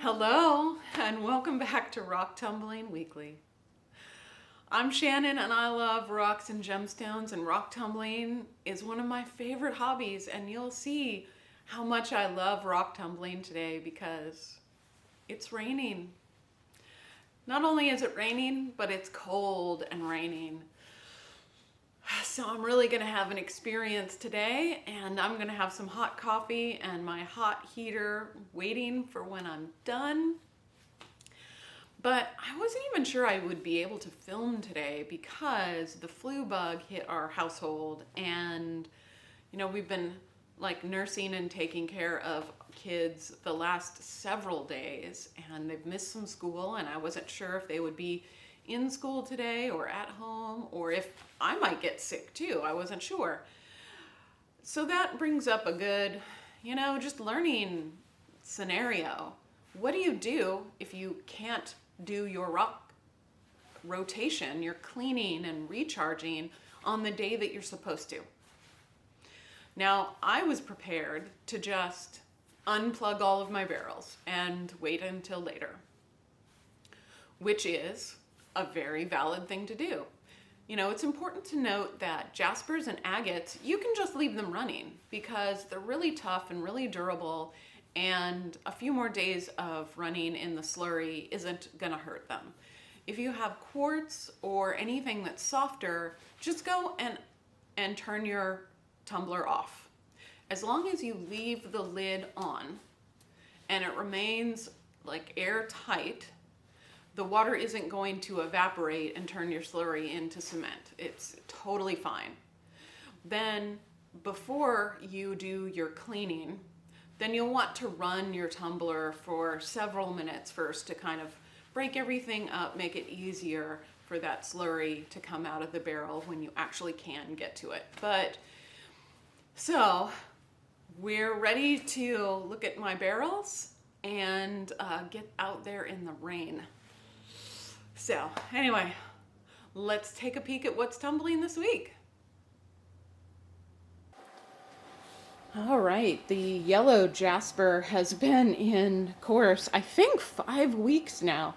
Hello, and welcome back to Rock Tumbling Weekly. I'm Shannon, and I love rocks and gemstones, and rock tumbling is one of my favorite hobbies, and you'll see how much I love rock tumbling today because it's raining. Not only is it raining, but it's cold and raining. So I'm really going to have an experience today, and I'm going to have some hot coffee and my hot heater waiting for when I'm done. But I wasn't even sure I would be able to film today because the flu bug hit our household, and we've been like nursing and taking care of kids the last several days, and they've missed some school, and I wasn't sure if they would be in school today or at home, or if I might get sick too. I wasn't sure. So that brings up a good, just learning scenario. What do you do if you can't do your rock rotation, your cleaning and recharging on the day that you're supposed to? Now, I was prepared to just unplug all of my barrels and wait until later, which is a very valid thing to do. It's important to note that Jaspers and Agates, you can just leave them running because they're really tough and really durable, and a few more days of running in the slurry isn't gonna hurt them. If you have quartz or anything that's softer, just go and turn your tumbler off. As long as you leave the lid on and it remains like airtight, the water isn't going to evaporate and turn your slurry into cement. It's totally fine. Then before you do your cleaning, then you'll want to run your tumbler for several minutes first to kind of break everything up, make it easier for that slurry to come out of the barrel when you actually can get to it. So we're ready to look at my barrels and get out there in the rain. So anyway, let's take a peek at what's tumbling this week. All right, the yellow Jasper has been in course, I think 5 weeks now.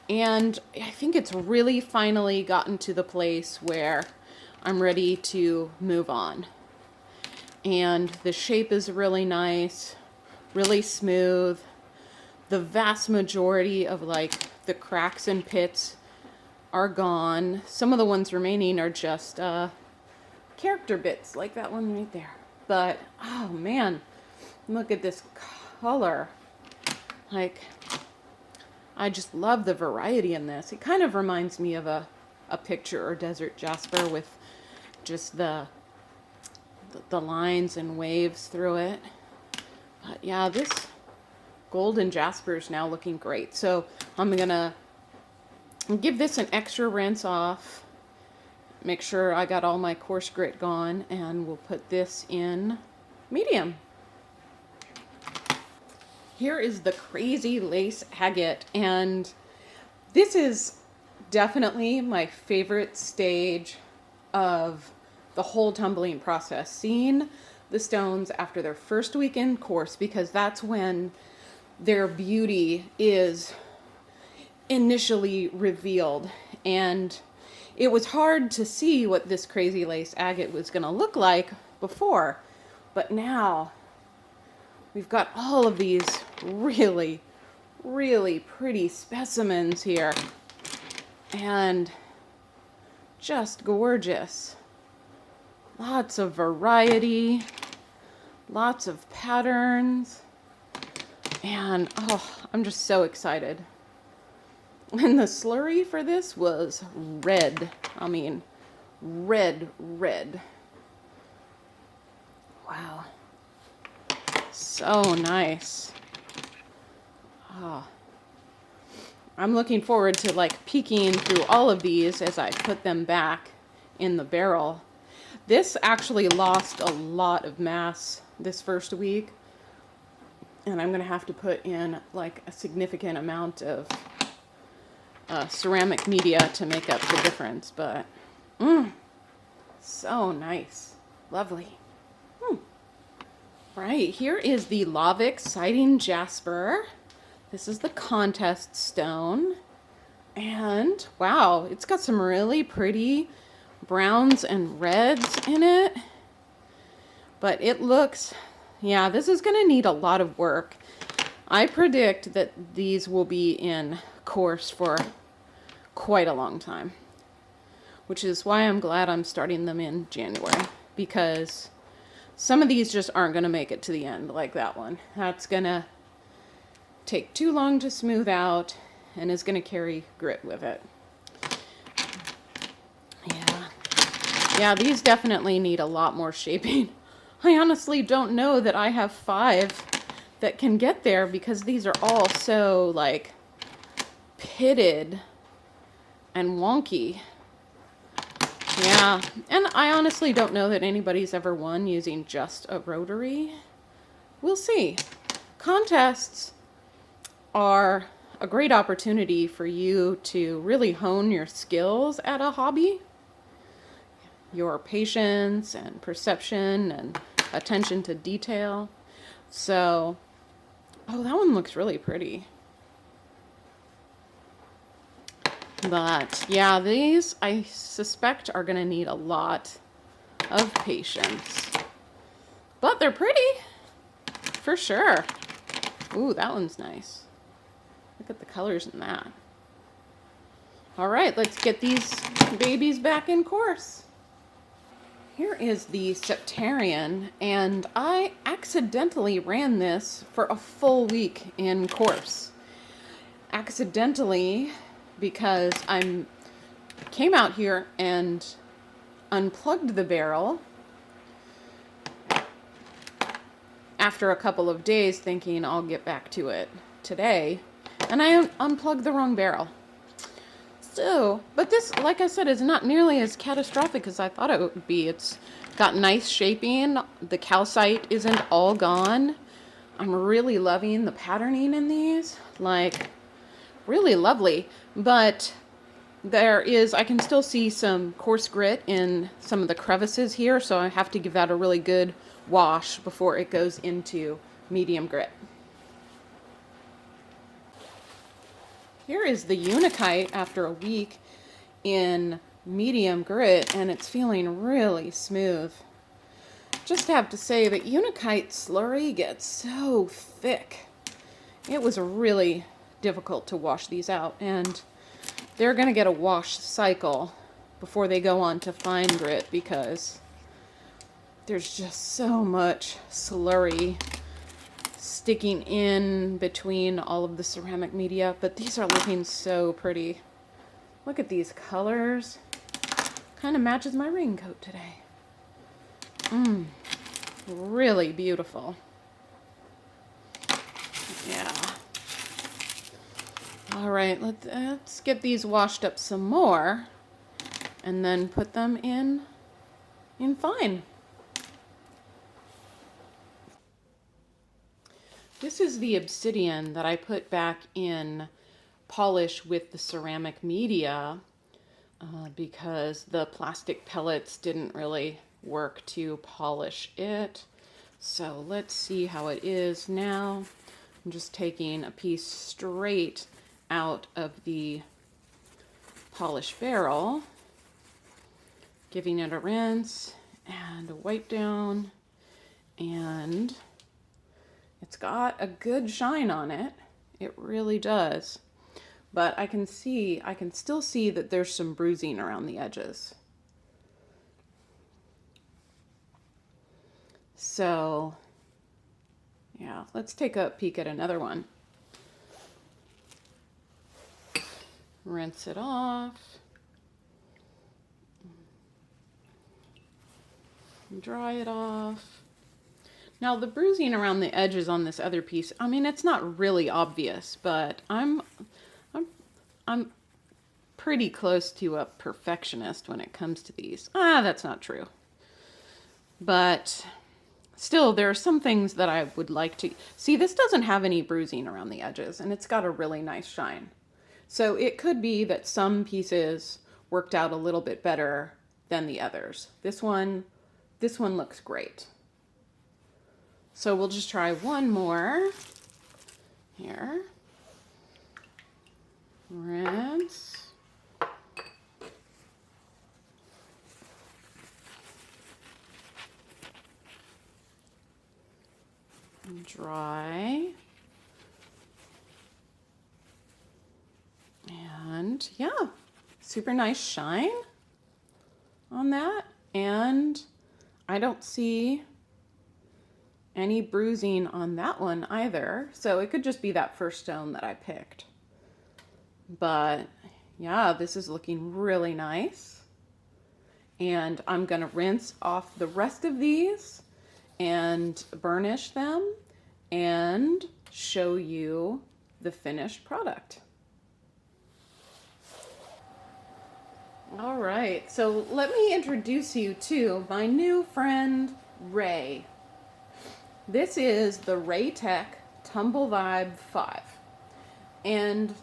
And I think it's really finally gotten to the place where I'm ready to move on. And the shape is really nice, really smooth. The vast majority of the cracks and pits are gone. Some of the ones remaining are just character bits, like that one right there. But, oh man, look at this color. I just love the variety in this. It kind of reminds me of a picture or desert jasper with just the lines and waves through it. But yeah, this golden jasper is now looking great. So I'm gonna give this an extra rinse off, make sure I got all my coarse grit gone, and we'll put this in medium. Here is the crazy lace agate, and this is definitely my favorite stage of the whole tumbling process, seeing the stones after their first week in course, because that's when their beauty is initially revealed. And it was hard to see what this crazy lace agate was going to look like before, but now we've got all of these really, really pretty specimens here, and just gorgeous. Lots of variety, lots of patterns. And I'm just so excited. And the slurry for this was red. I mean, red. Wow. So nice. I'm looking forward to peeking through all of these as I put them back in the barrel. This actually lost a lot of mass this first week, and I'm going to have to put in a significant amount of ceramic media to make up the difference, but so nice. Lovely. Right, here is the Lavic Sighting Jasper. This is the contest stone. And wow, it's got some really pretty browns and reds in it. But it looks, yeah, this is going to need a lot of work. I predict that these will be in course for quite a long time, which is why I'm glad I'm starting them in January, because some of these just aren't going to make it to the end, like that one. That's going to take too long to smooth out and is going to carry grit with it. Yeah, these definitely need a lot more shaping. I honestly don't know that I have 5 that can get there, because these are all so like pitted and wonky. Yeah, and I honestly don't know that anybody's ever won using just a rotary. We'll see. Contests are a great opportunity for you to really hone your skills at a hobby. Your patience and perception and attention to detail. So, oh, that one looks really pretty. But yeah, these I suspect are going to need a lot of patience. But they're pretty, for sure. Ooh, that one's nice. Look at the colors in that. All right, let's get these babies back in course. Here is the Septarian, and I accidentally ran this for a full week in course. Accidentally, because I came out here and unplugged the barrel after a couple of days, thinking I'll get back to it today, and I unplugged the wrong barrel. So, but this, like I said, is not nearly as catastrophic as I thought it would be. It's got nice shaping. The calcite isn't all gone. I'm really loving the patterning in these. Like, really lovely. But I can still see some coarse grit in some of the crevices here, so I have to give that a really good wash before it goes into medium grit. Here is the Unakite after a week in medium grit, and it's feeling really smooth. Just have to say that Unakite slurry gets so thick. It was really difficult to wash these out, and they're going to get a wash cycle before they go on to fine grit, because there's just so much slurry sticking in between all of the ceramic media. But these are looking so pretty. Look at these colors. Kind of matches my raincoat today. Really beautiful. Yeah. All right, let's get these washed up some more and then put them in fine. This is the Obsidian that I put back in polish with the ceramic media because the plastic pellets didn't really work to polish it. So let's see how it is now. I'm just taking a piece straight out of the polish barrel, giving it a rinse and a wipe down, and it's got a good shine on it. It really does. But I can still see that there's some bruising around the edges. So, yeah, let's take a peek at another one. Rinse it off. Dry it off. Now the bruising around the edges on this other piece, I mean, it's not really obvious, but I'm pretty close to a perfectionist when it comes to these. That's not true. But still, there are some things that I would like to see. This doesn't have any bruising around the edges, and it's got a really nice shine. So it could be that some pieces worked out a little bit better than the others. This one looks great. So we'll just try one more here. Rinse. Dry. And yeah, super nice shine on that. And I don't see any bruising on that one either. So it could just be that first stone that I picked. But yeah, this is looking really nice. And I'm gonna rinse off the rest of these and burnish them and show you the finished product. All right, so let me introduce you to my new friend, Ray. This is the Raytech Tumble Vibe 5. And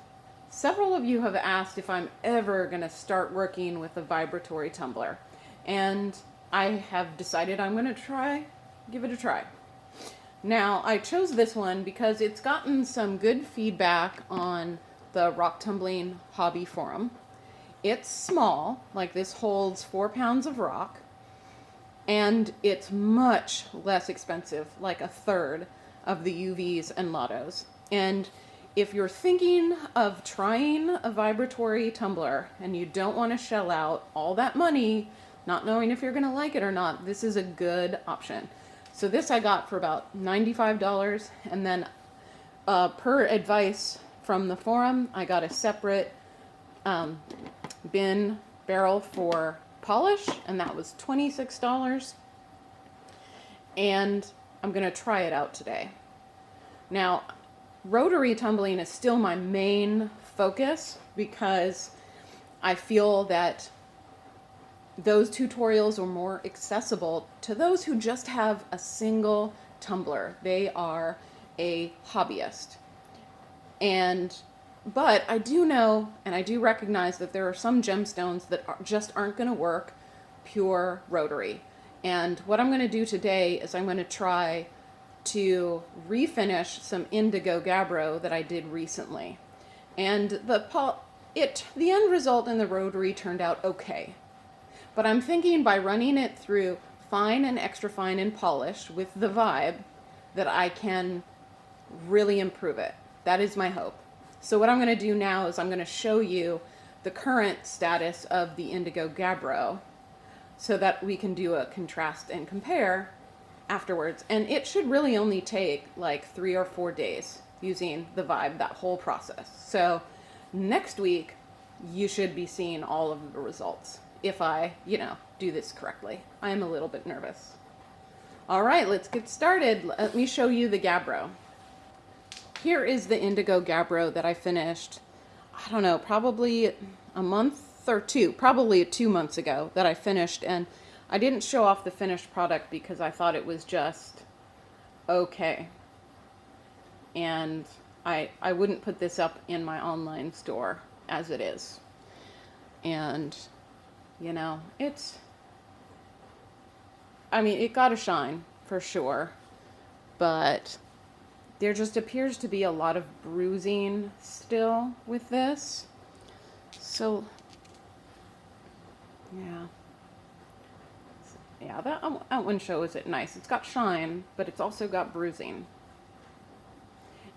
several of you have asked if I'm ever going to start working with a vibratory tumbler. And I have decided I'm going to give it a try. Now, I chose this one because it's gotten some good feedback on the Rock Tumbling Hobby Forum. It's small, like this holds 4 pounds of rock, and it's much less expensive, like a third of the UVs and Lottos. And if you're thinking of trying a vibratory tumbler and you don't want to shell out all that money, not knowing if you're going to like it or not, this is a good option. So this I got for about $95, and then per advice from the forum, I got a separate bin barrel for polish, and that was $26. And I'm going to try it out today. Now, rotary tumbling is still my main focus because I feel that those tutorials are more accessible to those who just have a single tumbler. They are a hobbyist. But I do know, and I do recognize that there are some gemstones that just aren't going to work pure rotary. And what I'm going to do today is I'm going to try to refinish some Indigo Gabbro that I did recently. And the end result in the rotary turned out okay. But I'm thinking by running it through fine and extra fine and polished with the vibe that I can really improve it. That is my hope. So what I'm going to do now is I'm going to show you the current status of the Indigo Gabbro so that we can do a contrast and compare afterwards. And it should really only take like 3 or 4 days using the vibe, that whole process. So next week, you should be seeing all of the results if I, do this correctly. I am a little bit nervous. All right, let's get started. Let me show you the Gabbro. Here is the Indigo Gabbro that I finished, I don't know, probably a month or two, probably 2 months ago that I finished. And I didn't show off the finished product because I thought it was just okay. And I wouldn't put this up in my online store as it is. And, it got a shine for sure, but there just appears to be a lot of bruising still with this. So, yeah, that one shows it nice. It's got shine, but it's also got bruising.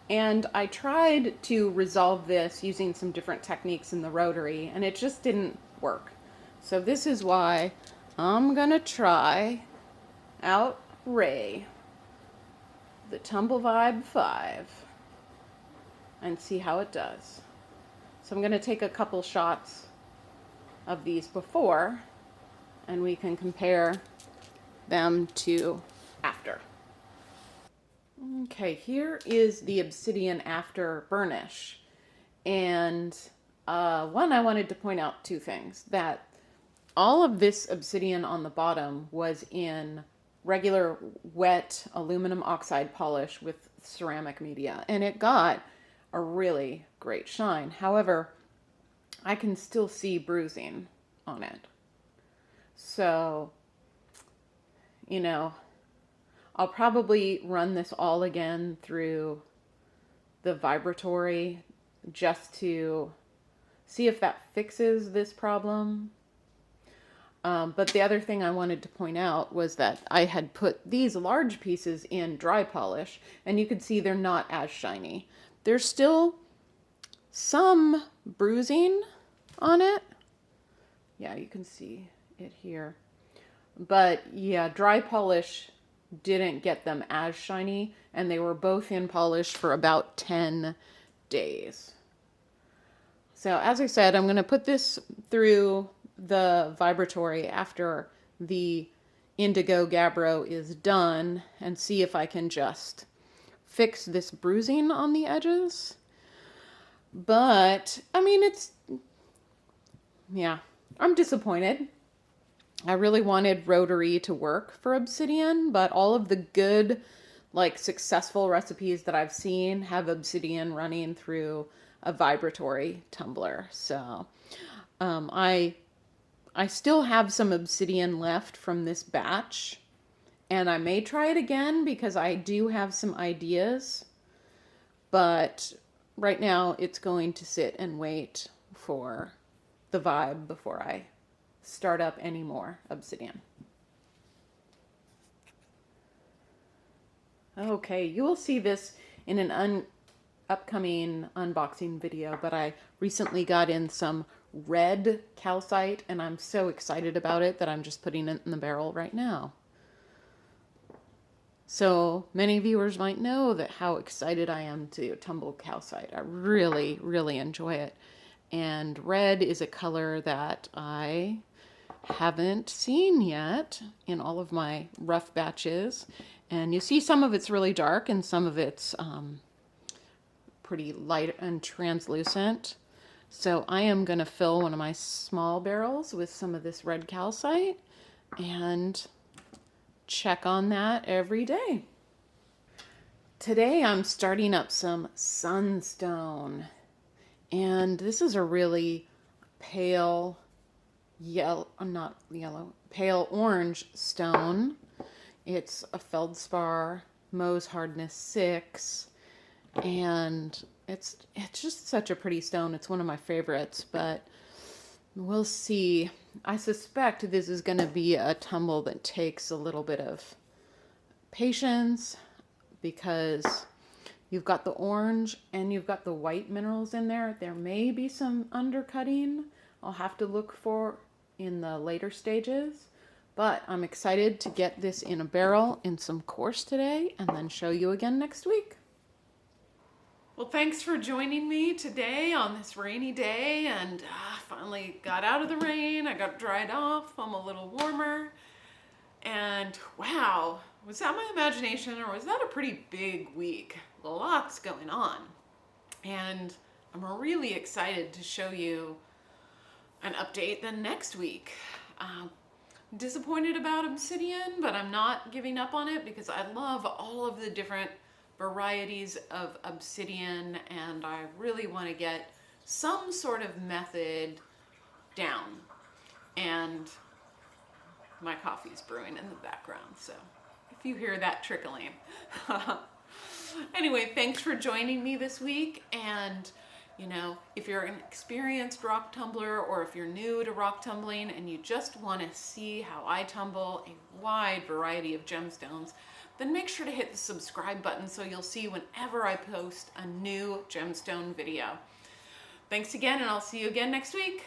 And I tried to resolve this using some different techniques in the rotary, and it just didn't work. So this is why I'm gonna try out Ray, the Tumble Vibe 5, and see how it does. So I'm going to take a couple shots of these before, and we can compare them to after. Okay, here is the Obsidian after burnish. And one, I wanted to point out 2 things. That all of this Obsidian on the bottom was in regular wet aluminum oxide polish with ceramic media, and it got a really great shine. However, I can still see bruising on it. So, I'll probably run this all again through the vibratory just to see if that fixes this problem. But the other thing I wanted to point out was that I had put these large pieces in dry polish, and you can see they're not as shiny. There's still some bruising on it. Yeah, you can see it here. But yeah, dry polish didn't get them as shiny, and they were both in polish for about 10 days. So as I said, I'm going to put this through the vibratory after the Indigo Gabbro is done and see if I can just fix this bruising on the edges. But, I mean, yeah, I'm disappointed. I really wanted rotary to work for Obsidian, but all of the good, like, successful recipes that I've seen have Obsidian running through a vibratory tumbler. So, I still have some Obsidian left from this batch, and I may try it again because I do have some ideas, but right now it's going to sit and wait for the vibe before I start up any more Obsidian. Okay, you will see this in an upcoming unboxing video, but I recently got in some red calcite, and I'm so excited about it that I'm just putting it in the barrel right now. So many viewers might know that how excited I am to tumble calcite. I really, really enjoy it. And red is a color that I haven't seen yet in all of my rough batches. And you see some of it's really dark and some of it's pretty light and translucent. So I am going to fill one of my small barrels with some of this red calcite and check on that every day. Today I'm starting up some Sunstone. And this is a really pale pale orange stone. It's a feldspar, Mohs hardness 6. And it's just such a pretty stone. It's one of my favorites, but we'll see. I suspect this is going to be a tumble that takes a little bit of patience because you've got the orange and you've got the white minerals in there. There may be some undercutting I'll have to look for in the later stages, but I'm excited to get this in a barrel in some coarse today and then show you again next week. Well, thanks for joining me today on this rainy day, and finally got out of the rain. I got dried off. I'm a little warmer. And wow, was that my imagination or was that a pretty big week? Lots going on. And I'm really excited to show you an update then next week. I'm disappointed about Obsidian, but I'm not giving up on it because I love all of the different varieties of Obsidian, and I really want to get some sort of method down. And my coffee's brewing in the background, so if you hear that trickling. Anyway, thanks for joining me this week, and you know, if you're an experienced rock tumbler or if you're new to rock tumbling and you just want to see how I tumble a wide variety of gemstones, then make sure to hit the subscribe button so you'll see whenever I post a new gemstone video. Thanks again, and I'll see you again next week.